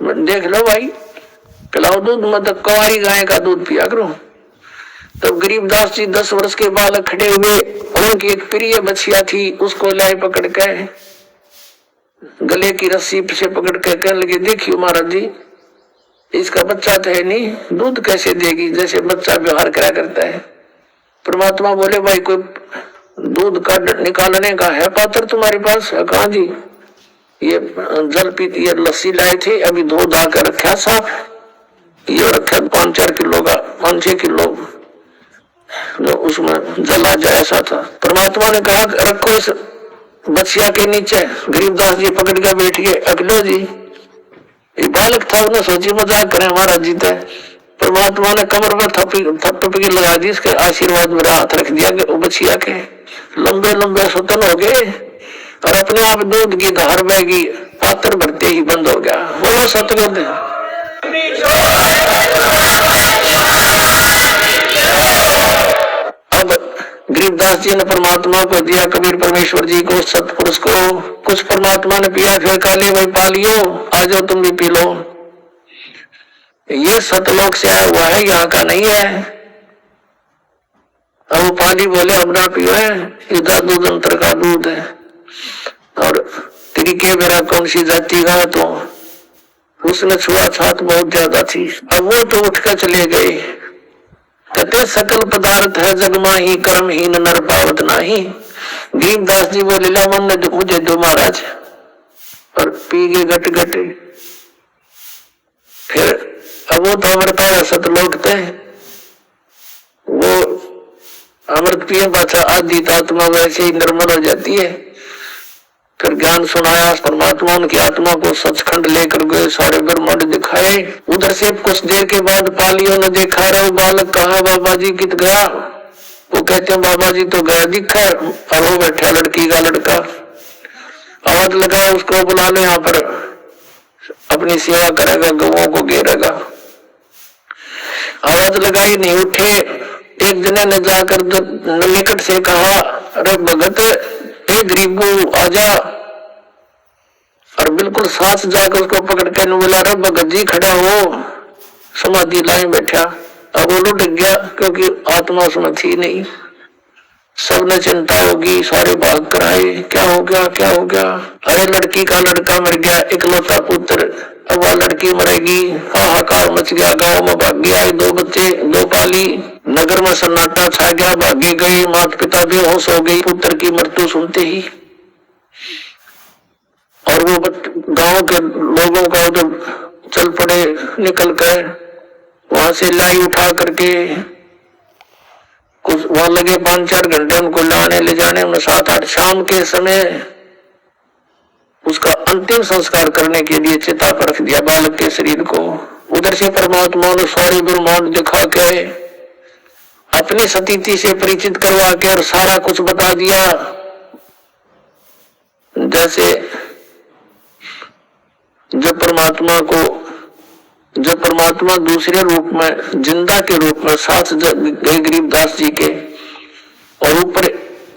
देख लो भाई, पिलाओ दूध, मतलब कुंवारी गाय का दूध पिया करो। तब गरीबदास जी 10 वर्ष के बालक खड़े हुए, उनकी एक प्रिय बछिया थी, उसको लाए पकड़ के गले की रस्सी से पकड़ के कहने लगे, देखियो महाराज जी, इसका बच्चा तो है नहीं, दूध कैसे देगी, जैसे बच्चा व्यवहार करा करता है। परमात्मा बोले, भाई कोई दूध का निकालने का है पात्र तुम्हारे पास? कहा जी, ये जल पीती, ये लस्सी लाए थे, अभी धो धा कर रखा साफ, ये रखा 5-4 किलो का, 5-6 किलो जो उसमें जल आ जाए ऐसा था। परमात्मा ने कहा रखो इस बछिया के नीचे। गरीबदास जी पकड़ के बैठ गए। अगलो जी ये बालक था, उन्हें सोची मजाक करें हमारा जीता है। परमात्मा ने कमर में थप्पी लगा दी, इसके आशीर्वाद मेरा हाथ रख दिया कि बछिया के लंबे लंबे स्वतन हो गए और अपने आप दूध की धार बहगी, पात्र भरते ही बंद हो गया। वो सतगुण अब गरीबदास जी ने परमात्मा को दिया, कबीर परमेश्वर जी को, सतपुरुष को। कुछ परमात्मा ने पिया, फिर काले भाई पा लियो, आ जाओ तुम भी पी लो। ये सतलोक से आया हुआ है, यहाँ का नहीं है। अब वो पाली बोले अपना पियो है, इधर दूध अंतर का दूध है। और तरीके मेरा कौन सी जाति का, तो उसने छुआछात बहुत ज्यादा थी। अब वो तो उठ कर चले गए। कहते सकल पदार्थ है जगमा ही, कर्महीन नर पावत नाही। गरीबदास जी बोले, ला मन ने मुझे दो महाराज, और पी गए गट गटे। फिर अब वो तो अमृत है, सतलोक थे, वो अमृत पिए बाचा आदि आत्मा वैसे ही निर्मल हो जाती है। फिर ज्ञान सुनाया परमात्मा, उनकी आत्मा को सचखंड लेकर गए, सारे ब्रह्मांड दिखाए। उधर से कुछ देर के बाद पालियों ने देखा, रे बालक कहा बाबा जी कित गया? वो कहते हैं बाबा जी तो गया दिखा, और वो बैठा लड़की का लड़का। आवाज लगा, उसको बुला लो, यहाँ पर अपनी सेवा करेगा, गवों को घेरेगा। आवाज लगाई, नहीं उठे। एक जने ने जाकर निकट से कहा, अरे भगत, हे गरीबू आजा। और बिल्कुल साथ जाकर उसको पकड़ के बोला, अरे भगत जी खड़ा हो। समाधि लाए बैठा। अब वो लुट गया, क्योंकि आत्मा उसमें थी नहीं। सबने चिंता होगी, सारे भाग कर आए, क्या हो गया क्या हो गया? अरे लड़की का लड़का मर गया, इकलौता पुत्र, अब वह लड़की मरेगी। हाहाकार मच गया, गांव में भागी आई, 2 बच्चे 2 पाली। नगर में सन्नाटा छा गया, भागे गए, माता पिता बेहोश हो गई पुत्र की मृत्यु सुनते ही। और वो गांव के लोगों का उधर चल पड़े, निकल कर वहां से लाई उठा करके कुछ वहां लगे 5-4 घंटे उनको लाने ले जाने में। 7-8 शाम के समय उसका अंतिम संस्कार करने के लिए चिता पर रख दिया बालक के शरीर को। उधर से परमात्मा ने सारे ब्रह्मांड दिखा के, अपनी सतीति से परिचित करवा के और सारा कुछ बता दिया। जैसे जब परमात्मा दूसरे रूप में, जिंदा के रूप में साथ गए गरीबदास जी के, और ऊपर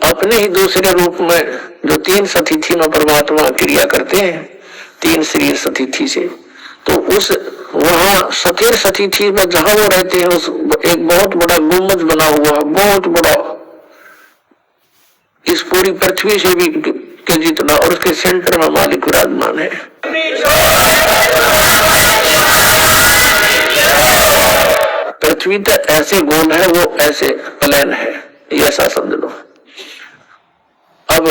अपने ही दूसरे रूप में जो 3 सतीथि में परमात्मा क्रिया करते हैं, 3 शरीर सतीथि से, तो उस वहां सतीर सतीथि में जहां वो रहते हैं, उस एक बहुत बड़ा गुम्बद बना हुआ, बहुत बड़ा, इस पूरी पृथ्वी से भी के जितना, और उसके सेंटर में मालिक विराजमान है। पृथ्वी तो ऐसे गोल है, वो ऐसे प्लेन है, ये ऐसा समझ लो। अब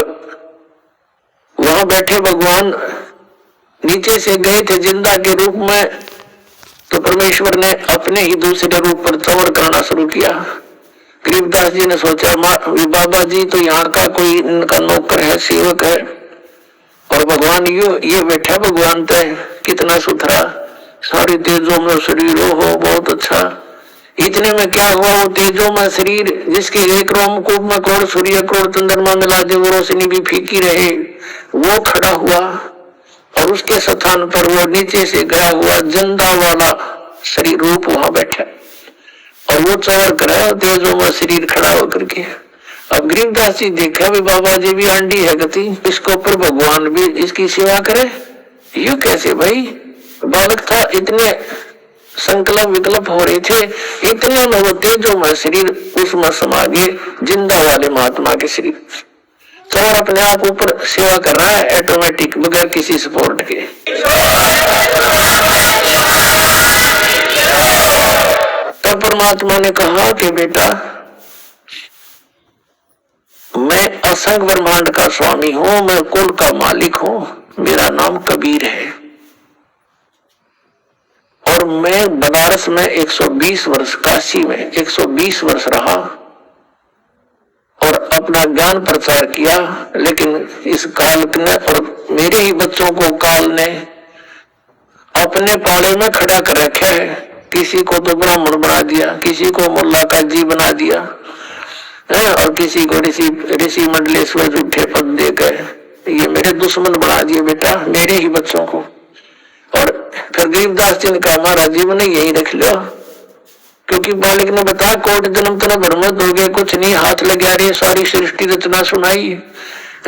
वहां बैठे भगवान नीचे से गए थे जिंदा के रूप में, तो परमेश्वर ने अपने ही दूसरे रूप पर चौर करना शुरू किया। गरीबदास जी ने सोचा, बाबा जी तो यहाँ का कोई इनका नौकर है, सेवक है, और भगवान ये बैठा भगवान तो कितना सुथरा, सारे तेजों में शरीर हो, बहुत अच्छा। इतने में क्या हुआ, वो तेजों में शरीर जिसके एक रोमकूप में करोड़ सूर्य करोड़ चंद्रमा मिला दे, वो रोशनी भी फीकी रहे, वो खड़ा हुआ, और उसके स्थान पर वो नीचे से गया हुआ जिंदा वाला शरीर रूप वहां बैठा, और वो चौर कराया तेजों में शरीर खड़ा होकर के। अब गरीबदास जी देखा भी बाबा जी भी अंडी है गति, इसके ऊपर भगवान भी इसकी सेवा करे, यू कैसे भाई? बालक था, इतने संकल्प विकल्प हो रहे थे, इतने में वो तेजोमय शरीर उसमें समा गए, जिंदा वाले महात्मा के शरीर। तो और अपने आप ऊपर सेवा कर रहा है ऑटोमेटिक, बगैर किसी सपोर्ट के। तब परमात्मा ने कहा कि बेटा, मैं असंग ब्रह्मांड का स्वामी हूं, मैं कुल का मालिक हूं, मेरा नाम कबीर है और मैं बनारस में 120 वर्ष, काशी में 120 वर्ष रहा और अपना ज्ञान प्रचार किया। लेकिन इस काल ने और मेरे ही बच्चों को काल ने अपने पाले में खड़ा कर रखा है। किसी को तो ब्राह्मण बना दिया, किसी को मुल्ला काजी बना दिया है, और किसी को ऋषि मंडलेश्वर झूठे पद देकर ये मेरे दुश्मन बना दिए बेटा, मेरे ही बच्चों को। और फिर गरीबदास जी ने कहा, हमारा जीवन यही रख लो, क्योंकि बालिक ने बताया कोट जन्म तना भ्रमत हो गए, कुछ नहीं हाथ लगा रही, सारी सृष्टि रचना सुनाई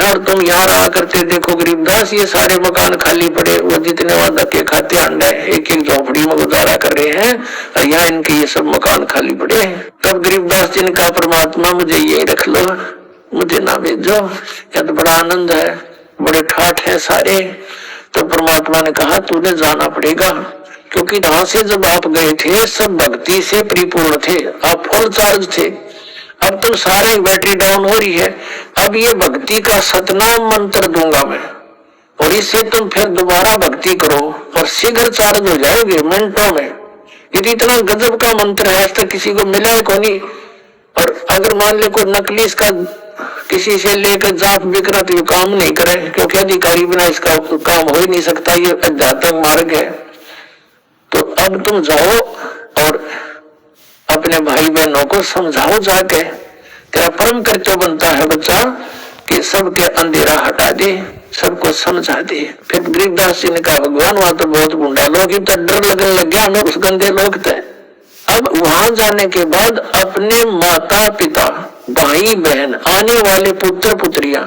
और तुम यहाँ रहा करते। देखो गरीबदास, ये सारे मकान खाली पड़े, वो जितने वहां धक्के खाते अंडे एक एक झोपड़ी में गुजारा कर रहे हैं, और यहाँ इनके ये सब मकान खाली पड़े हैं। तब गरीबदास जी ने कहा, परमात्मा मुझे यही रख लो, मुझे ना भेजो, यह तो बड़ा आनंद है, बड़े ठाठ है सारे। तो परमात्मा ने कहा, तूने जाना पड़ेगा, क्योंकि जहां से जब आप गए थे सब भक्ति से परिपूर्ण थे, आप फुल चार्ज थे। अब तुम सारे बैटरी डाउन हो रही है, अब ये भक्ति का सतनाम मंत्र दूंगा मैं, और इससे तुम फिर दोबारा भक्ति करो और शीघ्र चार्ज हो जाओगे मिनटों में। ये इतना गजब का मंत्र है, आज तक किसी को मिला है को नहीं। और अगर मान ले कोई नकली इसका किसी से लेकर जाप बिकरा तो ये काम नहीं करे, क्योंकि अधिकारी बिना इसका काम हो ही नहीं सकता, ये अध्यात्म मार्ग है। तो अब तुम जाओ और अपने भाई बहनों को समझाओ जाके, तेरा परम कर्तव्य बनता है बच्चा कि सबके अंधेरा हटा दे, सबको समझा दे। फिर गरीबदास जी ने कहा, भगवान वहां तो बहुत गुंडा लोग, तो डर लगने लग गया हमें, उस गंदे लोग थे। अब वहां जाने के बाद अपने माता पिता, भाई बहन, आने वाले पुत्र पुत्रियां,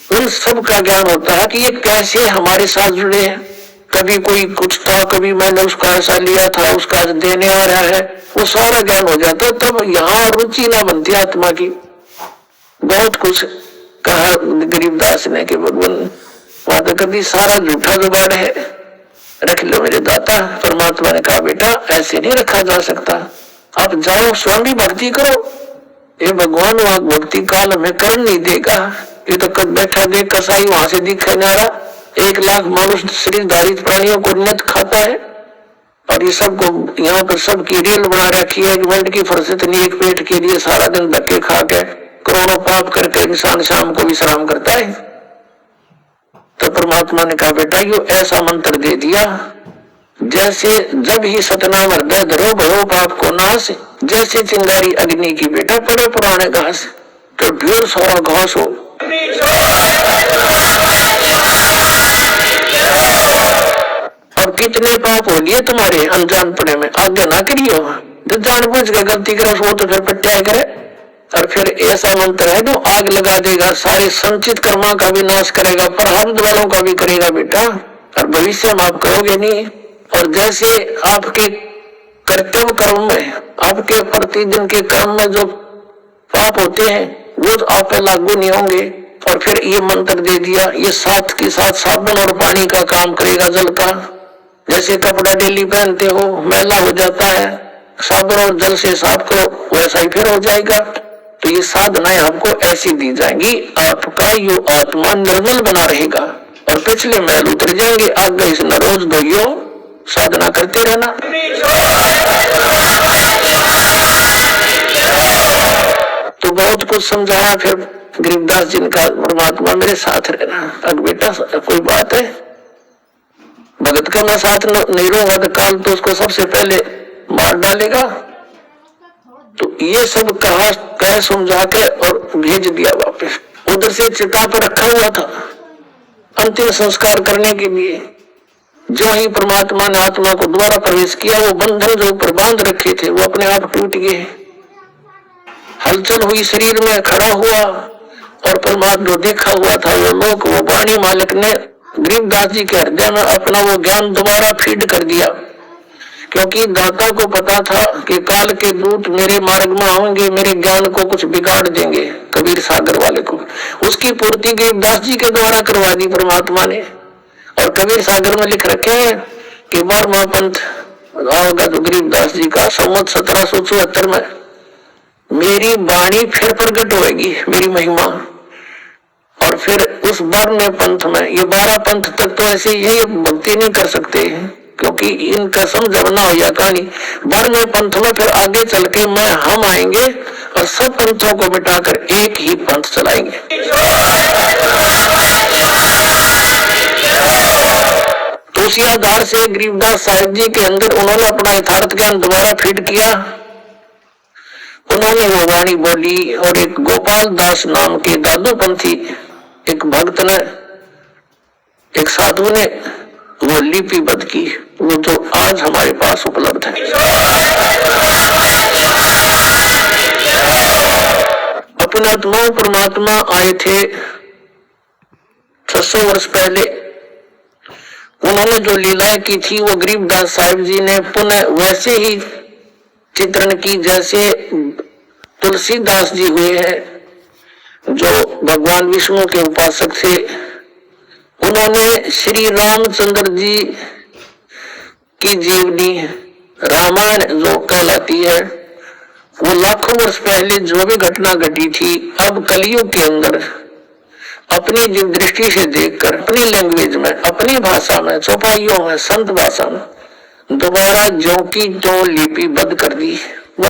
उन सब का ज्ञान होता है कि ये कैसे हमारे साथ जुड़े हैं। कभी कोई कुछ था, कभी मैंने उसका ऐसा लिया था, उसका देने आ रहा है, वो सारा ज्ञान हो जाता। तब यहाँ रुचि ना बनती आत्मा की। बहुत कुछ कहा गरीबदास ने कि भगवान वहां तो कभी सारा झूठा जुगाड़ है, रख लो मेरे दाता। परमात्मा ने कहा, बेटा ऐसे नहीं रखा जा सकता, आप जाओ स्वयं भी भक्ति करो। ये भगवान वहां भक्ति काल में कर नहीं देगा, ये तो कब बैठा देख कसाई वहां से दिखे ना रहा, 1 लाख मनुष्य शरीरधारी प्राणियों को नियत खाता है, और ये सबको यहाँ पर सबकी रेल बना रखी है, मिनट की फुर्सत नहीं, एक पेट के लिए सारा दिन धक्के खा के करोड़ों पाप करके इंसान शाम को विश्राम करता है। तो परमात्मा ने कहा, बेटा यो ऐसा मंत्र दे दिया, जैसे जब ही सतनाम हृदय धरो भरो पाप को नाश, जैसे चिंगारी अग्नि की बेटा पड़े पुराने घास, तो ढेर सारा घास हो। अब कितने पाप हो लिए तुम्हारे अनजान पड़े में, आगे ना करियो। जो जानबूझ के गलती करे वो तो फिर पट्टिया करे। और फिर ऐसा मंत्र है जो आग लगा देगा, सारे संचित कर्मा का भी नाश करेगा, प्रारब्ध वालों का भी करेगा बेटा, और भविष्य में आप करोगे नहीं। और जैसे आपके कर्तव्य कर्म में, आपके प्रतिदिन के कर्म में जो पाप होते हैं वो आप पे लागू नहीं होंगे। और फिर ये मंत्र दे दिया, ये साथ के साथ साबुन और पानी का काम करेगा, जल का। जैसे कपड़ा डेली पहनते हो मैला हो जाता है, साबुन और जल से साफ करो, वैसा ही फिर हो जाएगा। तो ये साधनाएं आपको ऐसी दी जाएंगी, आपका यो आत्मा निर्मल बना रहेगा और पिछले मैल उतर जाएंगे। आगे इस न रोज धोइयो, साधना करते रहना। तो बहुत कुछ समझाया। फिर गरीबदास जी ने कहा, परमात्मा मेरे साथ रहना। अब बेटा कोई बात है, भगत का मैं साथ नहीं रहूंगा तो काल तो उसको सबसे पहले मार डालेगा। तो ये सब कहा, कह समझा के और भेज दिया वापस। उधर से चिता पर रखा हुआ था अंतिम संस्कार करने के लिए। जो ही परमात्मा ने आत्मा को द्वारा प्रवेश किया, वो बंधन जो ऊपर बांध रखे थे वो अपने आप टूट गए। हलचल हुई, शरीर में खड़ा हुआ, और परमात्मा देखा हुआ था वो लोग, वो वाणी मालिक ने गरीबदास जी के हृदय में अपना वो ज्ञान दोबारा फीड कर दिया, क्योंकि दाता को पता था कि काल के दूत मेरे मार्ग में आएंगे, मेरे ज्ञान को कुछ बिगाड़ देंगे, कबीर सागर वाले को। उसकी पूर्ति गरीबदास जी के द्वारा करवा दी परमात्मा ने। और कबीर सागर में लिख रखे हैं कि 12वां पंथ आओगा तो गरीबदास जी का संवत 1774 में मेरी वाणी फिर प्रकट होगी, मेरी महिमा। और फिर उस 12वें पंथ में, ये 12 पंथ तक तो ऐसे ही भक्ति नहीं कर सकते क्योंकि इनका समझना हो या कहानी। 12वें पंथ में फिर आगे चल के हम आएंगे और सब पंथों को मिटाकर एक ही पंथ चलाएंगे। तो उसी आधार से गरीबदास साहिब जी के अंदर उन्होंने अपना यथार्थ ज्ञान दोबारा फीड किया। उन्होंने वो वाणी बोली और एक गोपाल दास नाम के दादू पंथी एक भक्त ने, एक साधु ने वो लिपिबद्ध की, वो तो आज हमारे पास उपलब्ध है। अपने आत्मा परमात्मा आए थे 600 वर्ष पहले। उन्होंने जो लीलाएं की थी वो गरीबदास साहिब जी ने पुनः वैसे ही चित्रण की जैसे तुलसीदास जी हुए हैं जो भगवान विष्णु के उपासक थे। उन्होंने श्री रामचंद्र जी की जीवनी रामायण जो कहलाती है वो लाखों वर्ष पहले जो भी घटना घटी थी, अब कलयुग के अंदर अपनी जीव दृष्टि से देखकर अपनी लैंग्वेज में, अपनी भाषा में, चौपाइयों में, संत भाषा में दोबारा ज्यों की त्यों लिपिबद्ध कर दी।